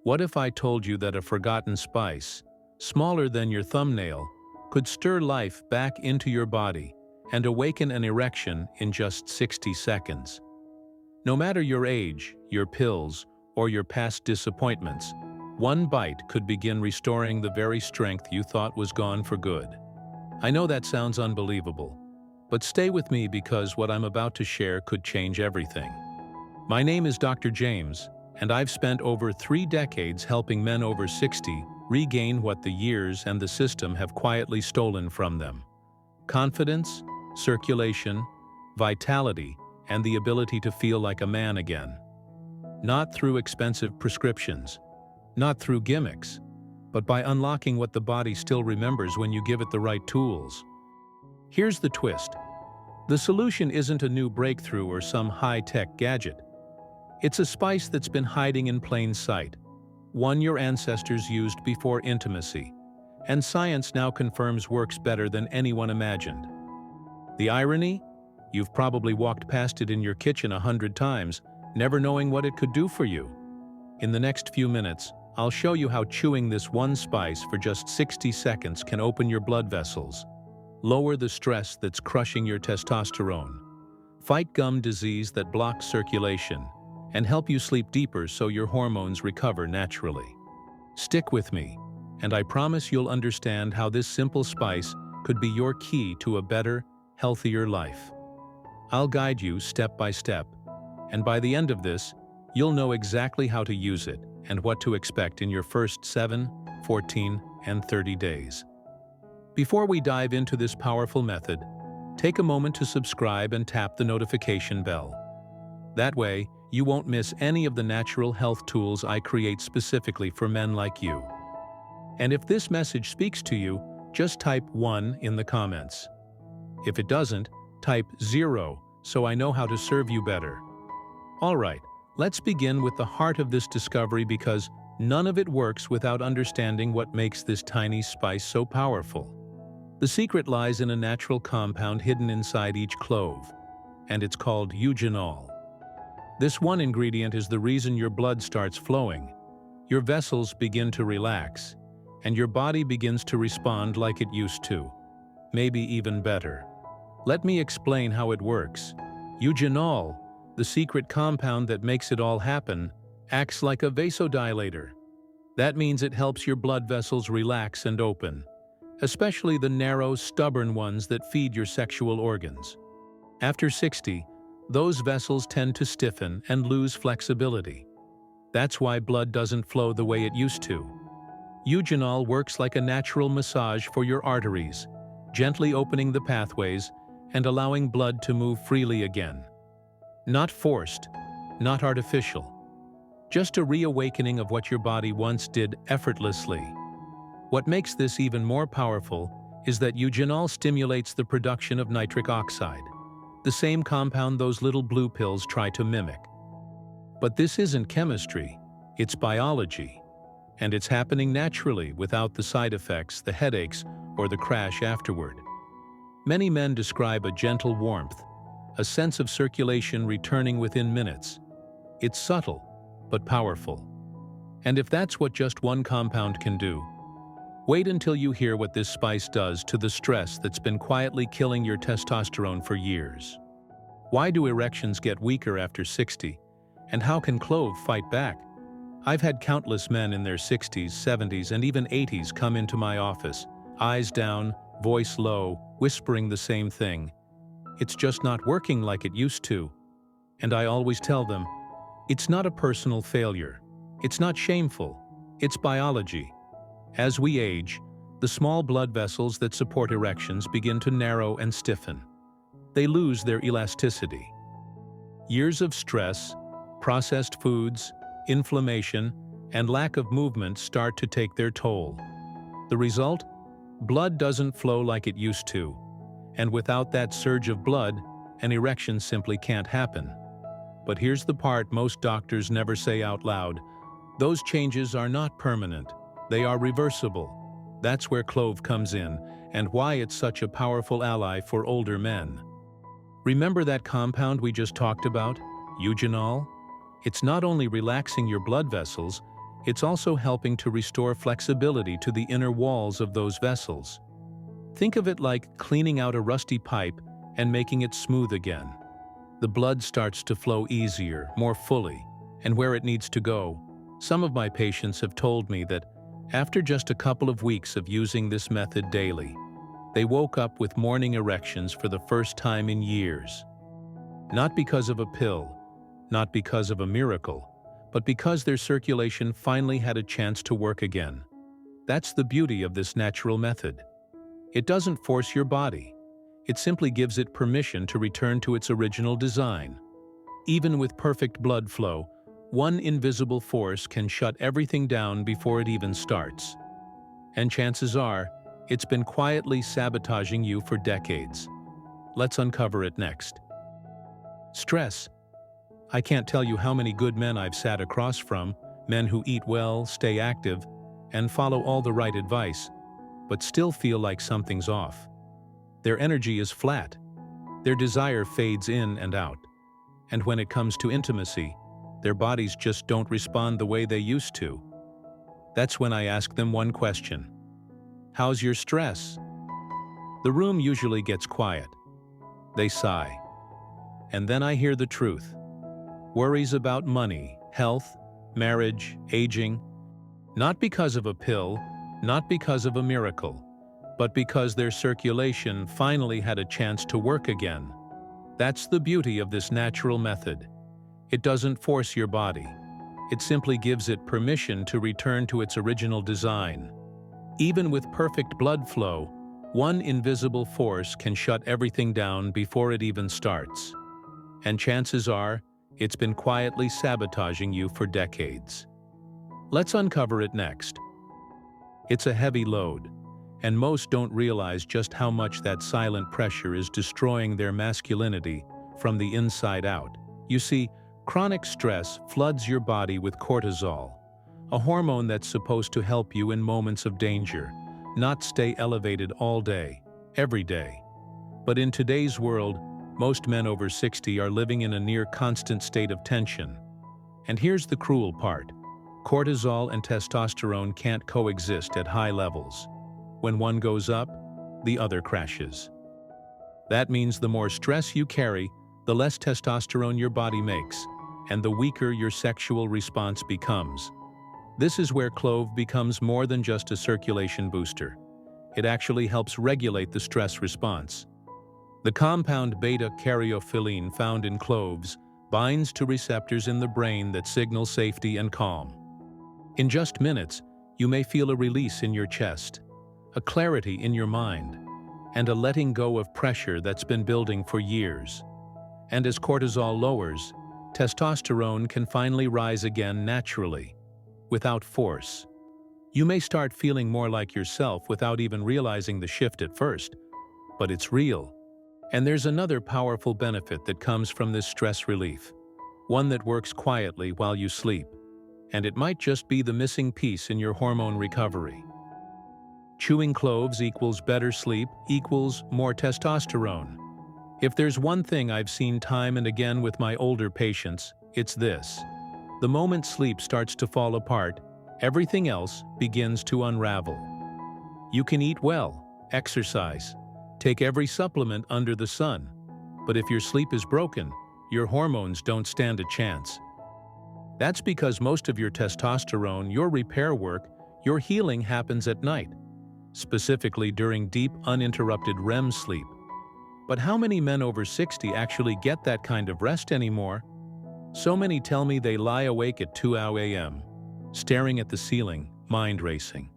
What if I told you that a forgotten spice, smaller than your thumbnail, could stir life back into your body and awaken an erection in just 60 seconds? No matter your age, your pills, or your past disappointments, one bite could begin restoring the very strength you thought was gone for good. I know that sounds unbelievable, but stay with me because what I'm about to share could change everything. My name is Dr. James, and I've spent over 3 decades helping men over 60 regain what the years and the system have quietly stolen from them: confidence, circulation, vitality, and the ability to feel like a man again. Not through expensive prescriptions, not through gimmicks, but by unlocking what the body still remembers when you give it the right tools. Here's the twist. The solution isn't a new breakthrough or some high-tech gadget. It's a spice that's been hiding in plain sight, one your ancestors used before intimacy, and science now confirms works better than anyone imagined. The irony? You've probably walked past it in your kitchen 100 times, never knowing what it could do for you. In the next few minutes, I'll show you how chewing this one spice for just 60 seconds can open your blood vessels, lower the stress that's crushing your testosterone, fight gum disease that blocks circulation, and help you sleep deeper so your hormones recover naturally. Stick with me, and I promise you'll understand how this simple spice could be your key to a better, healthier life. I'll guide you step by step, and by the end of this, you'll know exactly how to use it and what to expect in your first 7, 14, and 30 days. Before we dive into this powerful method, take a moment to subscribe and tap the notification bell. That way, you won't miss any of the natural health tools I create specifically for men like you. And if this message speaks to you, just type 1 in the comments. If it doesn't, type 0 so I know how to serve you better. All right, let's begin with the heart of this discovery because none of it works without understanding what makes this tiny spice so powerful. The secret lies in a natural compound hidden inside each clove, and it's called eugenol. This one ingredient is the reason your blood starts flowing, your vessels begin to relax, and your body begins to respond like it used to, maybe even better. Let me explain how it works. Eugenol, the secret compound that makes it all happen, acts like a vasodilator. That means it helps your blood vessels relax and open, especially the narrow, stubborn ones that feed your sexual organs. After 60, those vessels tend to stiffen and lose flexibility. That's why blood doesn't flow the way it used to. Eugenol works like a natural massage for your arteries, gently opening the pathways and allowing blood to move freely again. Not forced, not artificial. Just a reawakening of what your body once did effortlessly. What makes this even more powerful is that eugenol stimulates the production of nitric oxide, the same compound those little blue pills try to mimic. But this isn't chemistry, it's biology. And it's happening naturally without the side effects, the headaches, or the crash afterward. Many men describe a gentle warmth, a sense of circulation returning within minutes. It's subtle, but powerful. And if that's what just one compound can do, wait until you hear what this spice does to the stress that's been quietly killing your testosterone for years. Why do erections get weaker after 60? And how can clove fight back? I've had countless men in their 60s, 70s, and even 80s come into my office, eyes down, voice low, whispering the same thing. It's just not working like it used to. And I always tell them, it's not a personal failure. It's not shameful. It's biology. As we age, the small blood vessels that support erections begin to narrow and stiffen. They lose their elasticity. Years of stress, processed foods, inflammation, and lack of movement start to take their toll. The result? Blood doesn't flow like it used to, and without that surge of blood, an erection simply can't happen. But here's the part most doctors never say out loud. Those changes are not permanent. They are reversible. That's where clove comes in, and why it's such a powerful ally for older men. Remember that compound we just talked about, eugenol? It's not only relaxing your blood vessels, it's also helping to restore flexibility to the inner walls of those vessels. Think of it like cleaning out a rusty pipe and making it smooth again. The blood starts to flow easier, more fully, and where it needs to go. Some of my patients have told me that after just a couple of weeks of using this method daily, they woke up with morning erections for the first time in years. Not because of a pill, not because of a miracle, but because their circulation finally had a chance to work again. That's the beauty of this natural method. It doesn't force your body. It simply gives it permission to return to its original design. Even with perfect blood flow, one invisible force can shut everything down before it even starts. And chances are, it's been quietly sabotaging you for decades. Let's uncover it next. Stress. I can't tell you how many good men I've sat across from, men who eat well, stay active, and follow all the right advice, but still feel like something's off. Their energy is flat. Their desire fades in and out. And when it comes to intimacy, their bodies just don't respond the way they used to. That's when I ask them one question. How's your stress? The room usually gets quiet. They sigh. And then I hear the truth. Worries about money, health, marriage, aging. Not because of a pill, not because of a miracle, but because their circulation finally had a chance to work again. That's the beauty of this natural method. It doesn't force your body. It simply gives it permission to return to its original design. Even with perfect blood flow, one invisible force can shut everything down before it even starts. And chances are, it's been quietly sabotaging you for decades. Let's uncover it next. It's a heavy load, and most don't realize just how much that silent pressure is destroying their masculinity from the inside out. You see, chronic stress floods your body with cortisol, a hormone that's supposed to help you in moments of danger, not stay elevated all day, every day. But in today's world, most men over 60 are living in a near constant state of tension. And here's the cruel part. Cortisol and testosterone can't coexist at high levels. When one goes up, the other crashes. That means the more stress you carry, the less testosterone your body makes, and the weaker your sexual response becomes. This is where clove becomes more than just a circulation booster. It actually helps regulate the stress response. The compound beta-caryophyllene found in cloves binds to receptors in the brain that signal safety and calm. In just minutes, you may feel a release in your chest, a clarity in your mind, and a letting go of pressure that's been building for years. And as cortisol lowers, testosterone can finally rise again naturally, without force. You may start feeling more like yourself without even realizing the shift at first, but it's real. And there's another powerful benefit that comes from this stress relief, one that works quietly while you sleep, and it might just be the missing piece in your hormone recovery. Chewing cloves equals better sleep equals more testosterone. If there's one thing I've seen time and again with my older patients, it's this. The moment sleep starts to fall apart, everything else begins to unravel. You can eat well, exercise, take every supplement under the sun, but if your sleep is broken, your hormones don't stand a chance. That's because most of your testosterone, your repair work, your healing happens at night, specifically during deep, uninterrupted REM sleep. But how many men over 60 actually get that kind of rest anymore? So many tell me they lie awake at 2 a.m., staring at the ceiling, mind racing.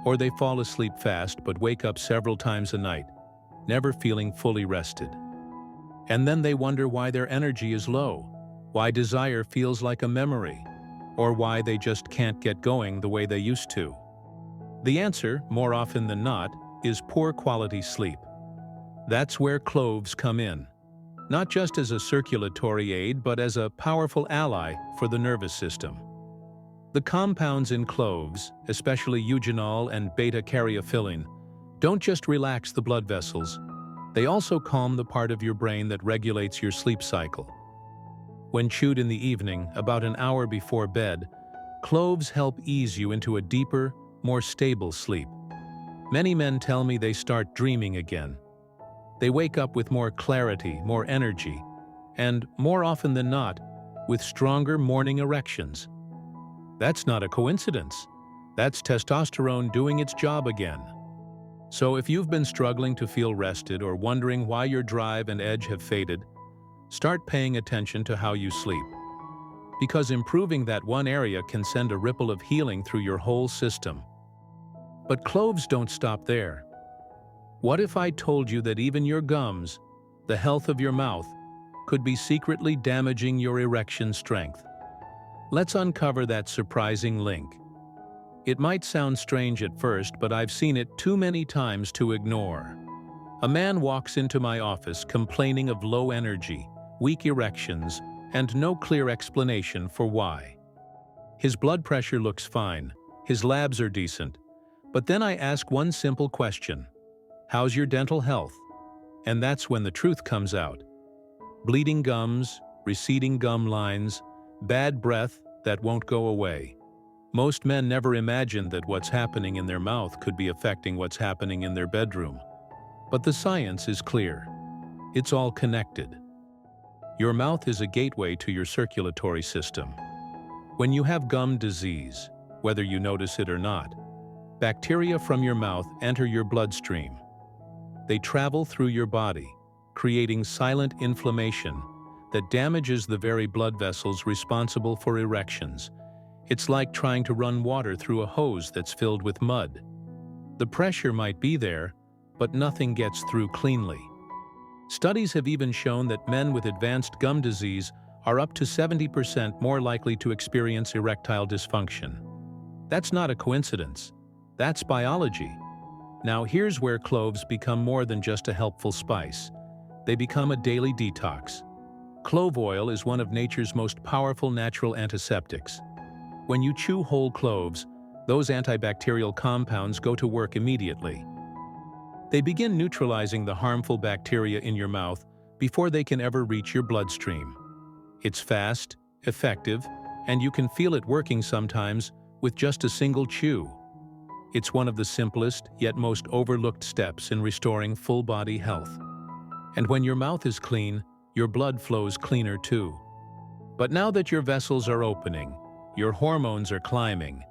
Or they fall asleep fast but wake up several times a night, never feeling fully rested. And then they wonder why their energy is low, why desire feels like a memory, or why they just can't get going the way they used to. The answer, more often than not, is poor quality sleep. That's where cloves come in, not just as a circulatory aid but as a powerful ally for the nervous system. The compounds in cloves, especially eugenol and beta-caryophyllene, don't just relax the blood vessels, they also calm the part of your brain that regulates your sleep cycle. When chewed in the evening, about an hour before bed, Cloves help ease you into a deeper, more stable sleep. Many men tell me they start dreaming again. They wake up with more clarity, more energy, and, more often than not, with stronger morning erections. That's not a coincidence. That's testosterone doing its job again. So if you've been struggling to feel rested or wondering why your drive and edge have faded, start paying attention to how you sleep. Because improving that one area can send a ripple of healing through your whole system. But cloves don't stop there. What if I told you that even your gums, the health of your mouth, could be secretly damaging your erection strength? Let's uncover that surprising link. It might sound strange at first, but I've seen it too many times to ignore. A man walks into my office complaining of low energy, weak erections, and no clear explanation for why. His blood pressure looks fine, his labs are decent, but then I ask one simple question: how's your dental health? And that's when the truth comes out. Bleeding gums, receding gum lines, bad breath that won't go away. Most men never imagined that what's happening in their mouth could be affecting what's happening in their bedroom. But the science is clear. It's all connected. Your mouth is a gateway to your circulatory system. When you have gum disease, whether you notice it or not, bacteria from your mouth enter your bloodstream. They travel through your body, creating silent inflammation that damages the very blood vessels responsible for erections. It's like trying to run water through a hose that's filled with mud. The pressure might be there, but nothing gets through cleanly. Studies have even shown that men with advanced gum disease are up to 70% more likely to experience erectile dysfunction. That's not a coincidence. That's biology. Now here's where cloves become more than just a helpful spice. They become a daily detox. Clove oil is one of nature's most powerful natural antiseptics. When you chew whole cloves, those antibacterial compounds go to work immediately. They begin neutralizing the harmful bacteria in your mouth before they can ever reach your bloodstream. It's fast, effective, and you can feel it working sometimes with just a single chew. It's one of the simplest yet most overlooked steps in restoring full-body health. And when your mouth is clean, your blood flows cleaner too. But now that your vessels are opening, your hormones are climbing,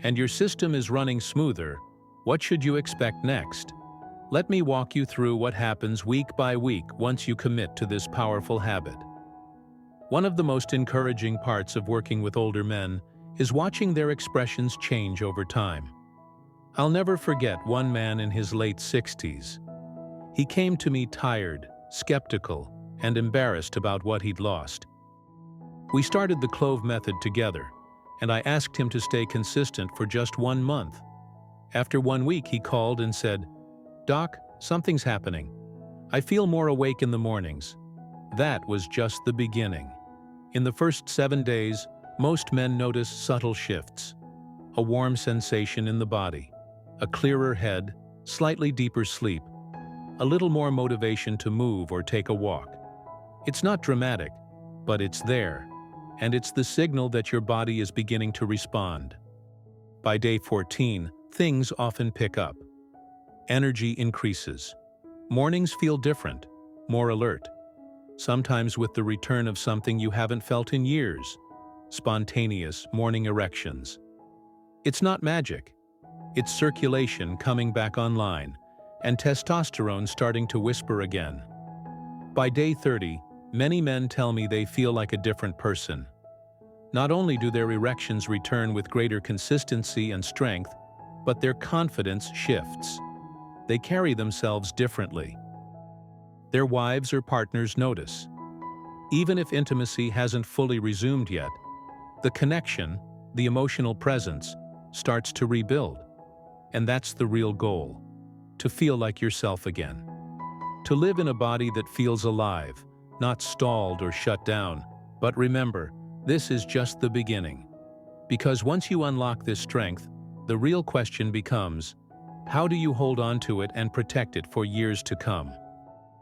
and your system is running smoother, what should you expect next? Let me walk you through what happens week by week once you commit to this powerful habit. One of the most encouraging parts of working with older men is watching their expressions change over time. I'll never forget one man in his late 60s. He came to me tired, skeptical, and embarrassed about what he'd lost. We started the Clove method together, and I asked him to stay consistent for just 1 month. After 1 week, he called and said, "Doc, something's happening. I feel more awake in the mornings." That was just the beginning. In the first 7 days, most men notice subtle shifts. A warm sensation in the body, a clearer head, slightly deeper sleep, a little more motivation to move or take a walk. It's not dramatic, but it's there, and it's the signal that your body is beginning to respond. By day 14, things often pick up. Energy increases. Mornings feel different, more alert. Sometimes with the return of something you haven't felt in years. Spontaneous morning erections. It's not magic. It's circulation coming back online, and testosterone starting to whisper again. By day 30, many men tell me they feel like a different person. Not only do their erections return with greater consistency and strength, but their confidence shifts. They carry themselves differently. Their wives or partners notice. Even if intimacy hasn't fully resumed yet, the connection, the emotional presence, starts to rebuild. And that's the real goal: to feel like yourself again. To live in a body that feels alive, not stalled or shut down. But remember, this is just the beginning. Because once you unlock this strength, the real question becomes, how do you hold on to it and protect it for years to come?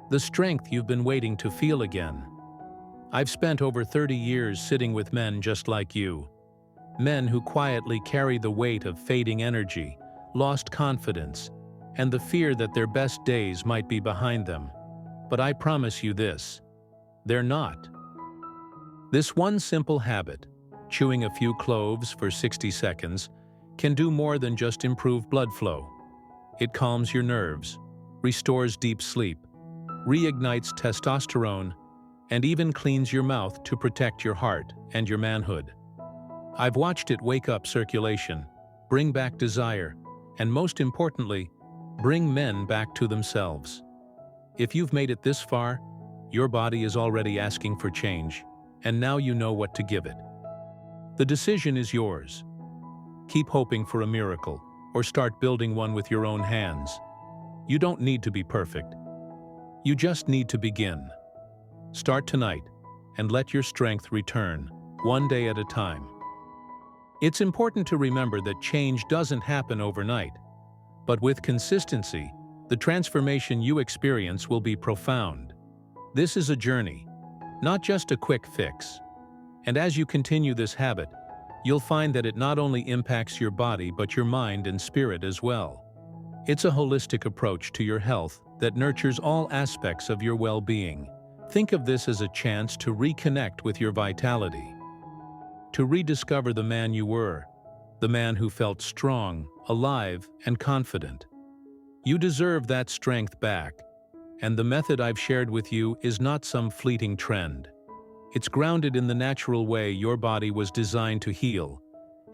The strength you've been waiting to feel again. I've spent over 30 years sitting with men just like you. Men who quietly carry the weight of fading energy, lost confidence, and the fear that their best days might be behind them. But I promise you this, they're not. This one simple habit, chewing a few cloves for 60 seconds, can do more than just improve blood flow. It calms your nerves, restores deep sleep, reignites testosterone, and even cleans your mouth to protect your heart and your manhood. I've watched it wake up circulation, bring back desire, and most importantly, bring men back to themselves. If you've made it this far, your body is already asking for change, and now you know what to give it. The decision is yours. Keep hoping for a miracle, or start building one with your own hands. You don't need to be perfect. You just need to begin. Start tonight, and let your strength return, one day at a time. It's important to remember that change doesn't happen overnight, but with consistency, the transformation you experience will be profound. This is a journey, not just a quick fix. And as you continue this habit, you'll find that it not only impacts your body but your mind and spirit as well. It's a holistic approach to your health that nurtures all aspects of your well-being. Think of this as a chance to reconnect with your vitality, to rediscover the man you were, the man who felt strong, alive, and confident. You deserve that strength back, and the method I've shared with you is not some fleeting trend. It's grounded in the natural way your body was designed to heal,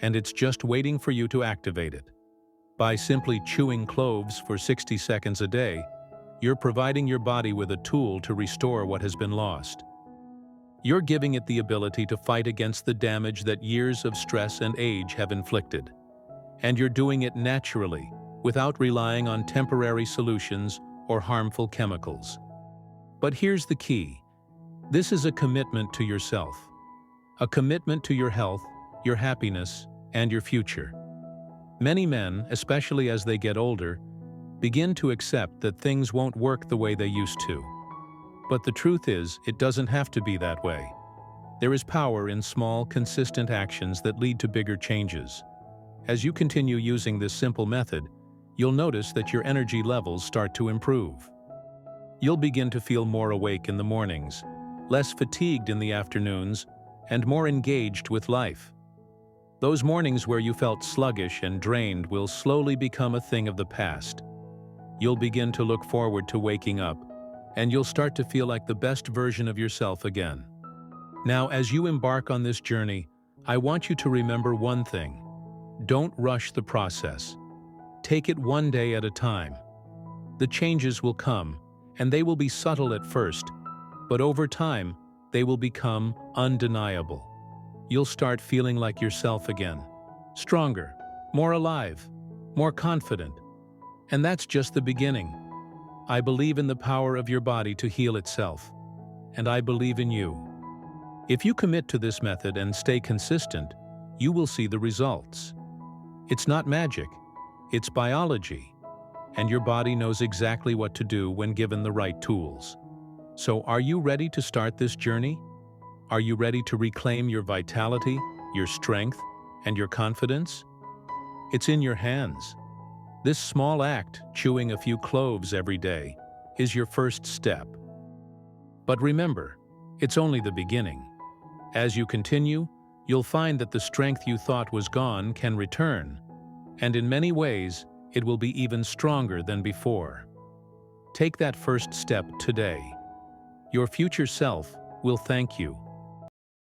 and it's just waiting for you to activate it. By simply chewing cloves for 60 seconds a day, you're providing your body with a tool to restore what has been lost. You're giving it the ability to fight against the damage that years of stress and age have inflicted. And you're doing it naturally, without relying on temporary solutions or harmful chemicals. But here's the key. This is a commitment to yourself, a commitment to your health, your happiness, and your future. Many men, especially as they get older, begin to accept that things won't work the way they used to. But the truth is, it doesn't have to be that way. There is power in small, consistent actions that lead to bigger changes. As you continue using this simple method, you'll notice that your energy levels start to improve. You'll begin to feel more awake in the mornings, less fatigued in the afternoons, and more engaged with life. Those mornings where you felt sluggish and drained will slowly become a thing of the past. You'll begin to look forward to waking up, and you'll start to feel like the best version of yourself again. Now, as you embark on this journey, I want you to remember one thing. Don't rush the process. Take it one day at a time. The changes will come, and they will be subtle at first, but over time, they will become undeniable. You'll start feeling like yourself again, stronger, more alive, more confident. And that's just the beginning. I believe in the power of your body to heal itself, and I believe in you. If you commit to this method and stay consistent, you will see the results. It's not magic, it's biology, and your body knows exactly what to do when given the right tools. So are you ready to start this journey? Are you ready to reclaim your vitality, your strength, and your confidence? It's in your hands. This small act, chewing a few cloves every day, is your first step. But remember, it's only the beginning. As you continue, you'll find that the strength you thought was gone can return, and in many ways, it will be even stronger than before. Take that first step today. Your future self will thank you.